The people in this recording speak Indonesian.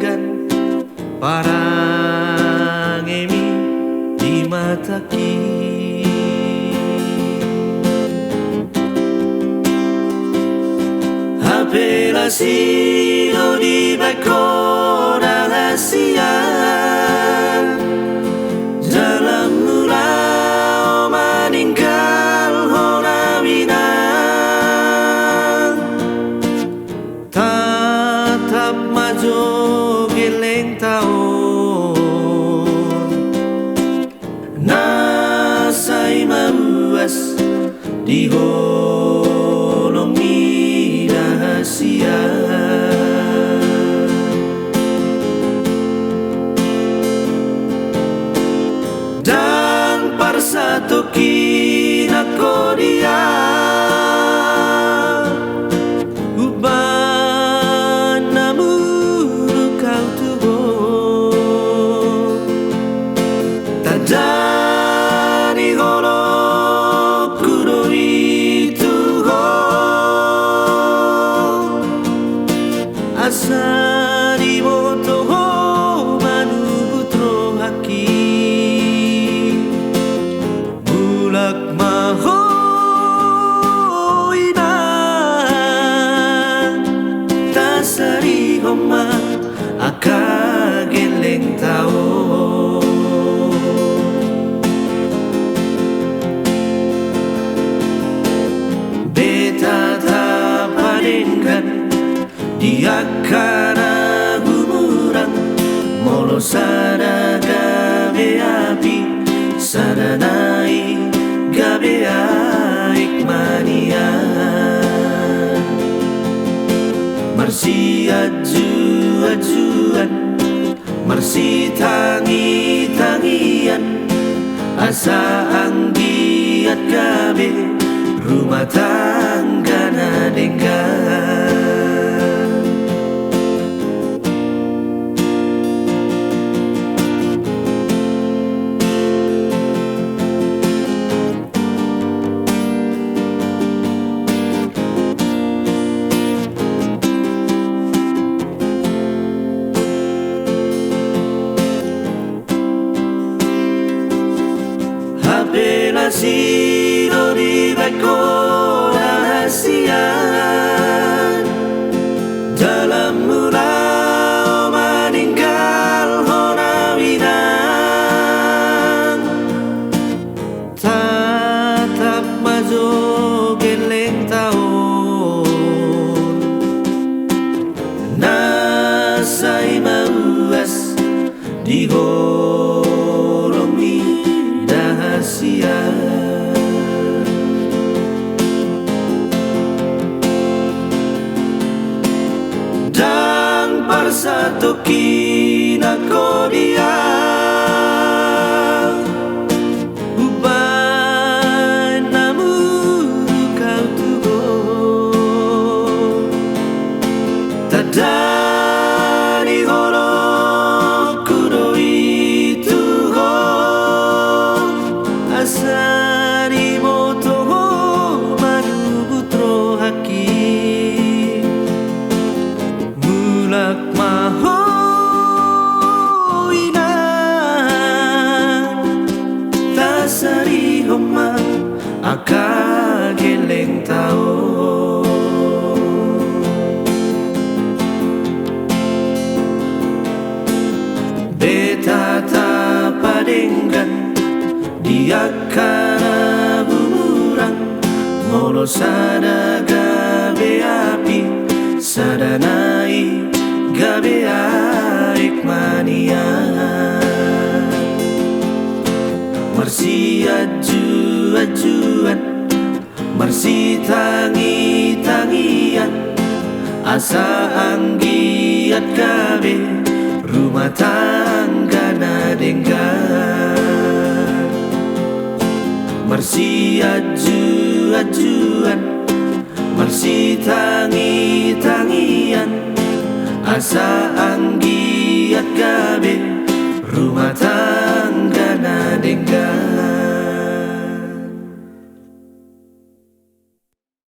padinggan parang emi di mataki. Apelasido di bako rahasia dalam mula meninggal honawina. Tatap maju geleng tahun nasai mawas di holongi rahasia. Dan persatu kina ko dia uban namun kau tubuh tadani holo kuroi tuho asari moto ho manu putro haki bulak mahoina tasari homa akageleng tao. Beta tapadingkan dia kana gumurang molo sada gabe api sadanai gabe aik mania. Marsi aju-ajuan marsi tangi-tangian asa anggiat gabe rumah tangga nadenggan. Apelasido di bako rahasia dalam mula meninggal honawina. Tatap maju geleng tahun nasai mawas di holongi rahasia. Dan persatu kina ko dia uban namun kau tubuh tadani holo kuroi tuho asari moto ho manu putro haki mulak mahoina tasari homa akageleng tao. Beta tapadinggan dia kana bumurang molo sada gabe api sadanai gabe aik mania. Marsi aju-ajuan marsi tangi-tangian asa anggiat gabe rumah tangga nadenggan. Marsi aju-ajuan marsi tangi-tangian asa anggiat gabe rumah tangga nadenggan.